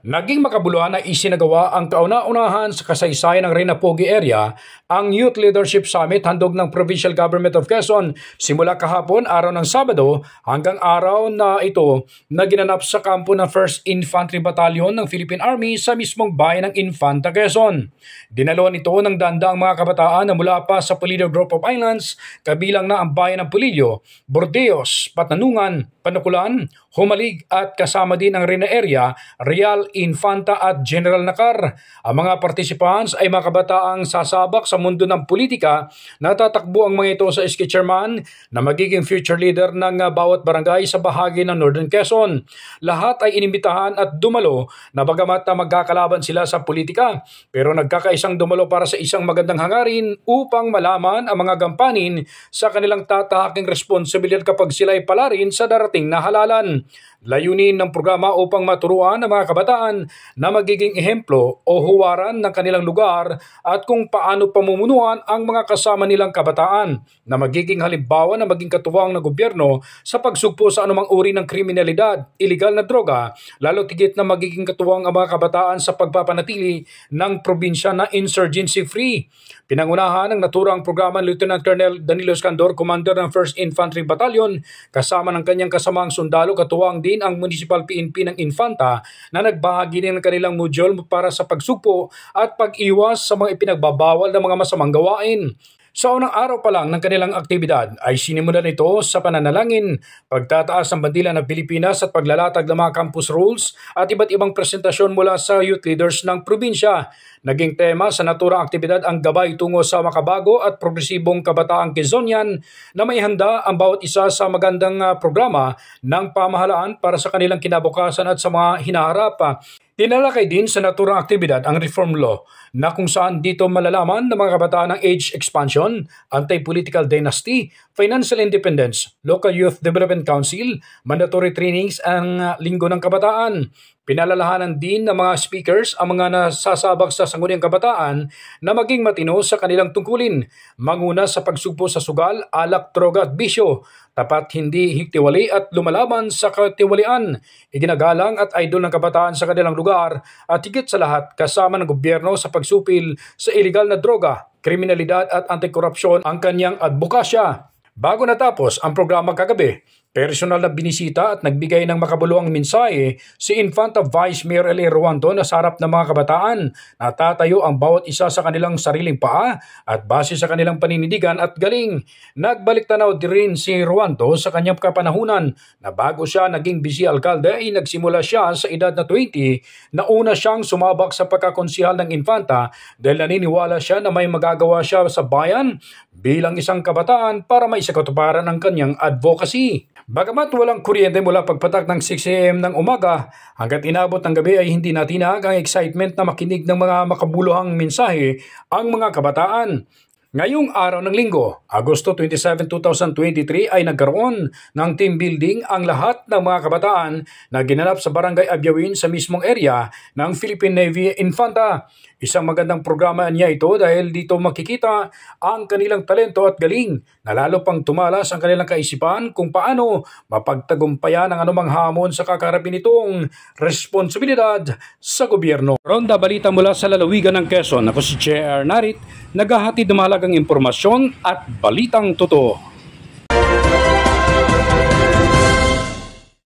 Naging makabuluhan na isinagawa ang kauna-unahan sa kasaysayan ng Reyna-Pogi area ang Youth Leadership Summit handog ng Provincial Government of Quezon simula kahapon araw ng Sabado hanggang araw na ito na ginanap sa kampo ng 1st Infantry Battalion ng Philippine Army sa mismong bayan ng Infanta, Quezon. Dinalo nito ng dandaang mga kabataan na mula pa sa Polillo Group of Islands, kabilang na ang bayan ng Polillo, Bordeos, Patanungan, Panukulan, Humalig at kasama din ang Reyna area, Real, Infanta at General Nakar. Ang mga participants ay mga kabataang sasabak sa mundo ng politika. Natatakbo ang mga ito sa SK Chairman na magiging future leader ng bawat barangay sa bahagi ng Northern Quezon. Lahat ay inimbitahan at dumalo na bagamat na magkakalaban sila sa politika, pero nagkakaisang dumalo para sa isang magandang hangarin upang malaman ang mga gampanin sa kanilang tatahaking responsibilidad kapag sila ay palarin sa darating na halalan. Layunin ng programa upang maturuan ang mga kabataan na magiging ehemplo o huwaran ng kanilang lugar at kung paano pamumunuan ang mga kasama nilang kabataan na magiging halimbawa na maging katuwang ng gobyerno sa pagsugpo sa anumang uri ng kriminalidad, iligal na droga, lalo tigit na magiging katuwang ang mga kabataan sa pagpapanatili ng probinsya na insurgency-free. Pinangunahan ng naturang programa Lieutenant Colonel Danilo Escandor, Commander ng 1st Infantry Battalion, kasama ng kanyang kasamang sundalo, katuwang din ang Municipal PNP ng Infanta na nagbahagi din ng kanilang module para sa pagsugpo at pag-iwas sa mga ipinagbabawal ng mga masamang gawain. Sa unang araw pa lang ng kanilang aktibidad ay sinimulan ito sa pananalangin, pagtataas ng bandila ng Pilipinas at paglalatag ng mga campus rules at iba't ibang presentasyon mula sa youth leaders ng probinsya. Naging tema sa naturang aktibidad ang gabay tungo sa makabago at progresibong kabataang Quezonian na may handa ang bawat isa sa magandang programa ng pamahalaan para sa kanilang kinabukasan at sa mga hinaharap. Tinalakay din sa naturang aktibidad ang reform law na kung saan dito malalaman ng mga kabataan ng age expansion, anti-political dynasty, financial independence, local youth development council, mandatory trainings ang linggo ng kabataan. Pinalalahanan din ng mga speakers ang mga nasasabak sa sangguniang kabataan na maging matino sa kanilang tungkulin, manguna sa pagsugpo sa sugal, alak, droga at bisyo, tapat hindi hiktiwali at lumalaban sa katiwalian, iginagalang at idol ng kabataan sa kanilang lugar at higit sa lahat kasama ng gobyerno sa pagsupil sa iligal na droga, kriminalidad at antikorupsyon ang kanyang advokasya. Bago natapos ang programa kagabi, personal na binisita at nagbigay ng makabuluhang mensahe si Infanta Vice Mayor L.A. Ruanto na sa harap ng mga kabataan na tatayo ang bawat isa sa kanilang sariling paa at base sa kanilang paninindigan at galing. Nagbalik tanaw din si Ruanto sa kanyang kapanahunan na bago siya naging busy alkalde ay nagsimula siya sa edad na 20 na una siyang sumabak sa pagkakonsihal ng Infanta dahil naniniwala siya na may magagawa siya sa bayan bilang isang kabataan para maisakatuparan ang kanyang advocacy. Bagamat walang kuryente mula pagpatak ng 6 AM ng umaga hanggat inabot ng gabi ay hindi natinag ang excitement na makinig ng mga makabuluhang mensahe ang mga kabataan. Ngayong araw ng Linggo, Agosto 27, 2023 ay nagkaroon ng team building ang lahat ng mga kabataan na ginanap sa Barangay Abyawin sa mismong area ng Philippine Navy Infanta. Isang magandang programa niya ito dahil dito makikita ang kanilang talento at galing na lalo pang tumalas ang kanilang kaisipan kung paano mapagtagumpayan ang anumang hamon sa kakarapin nitong responsibilidad sa gobyerno. Ronda balita mula sa lalawigan ng Quezon. Ako si J.R. Narit, naghahatid ng mahalagang impormasyon at balitang totoo.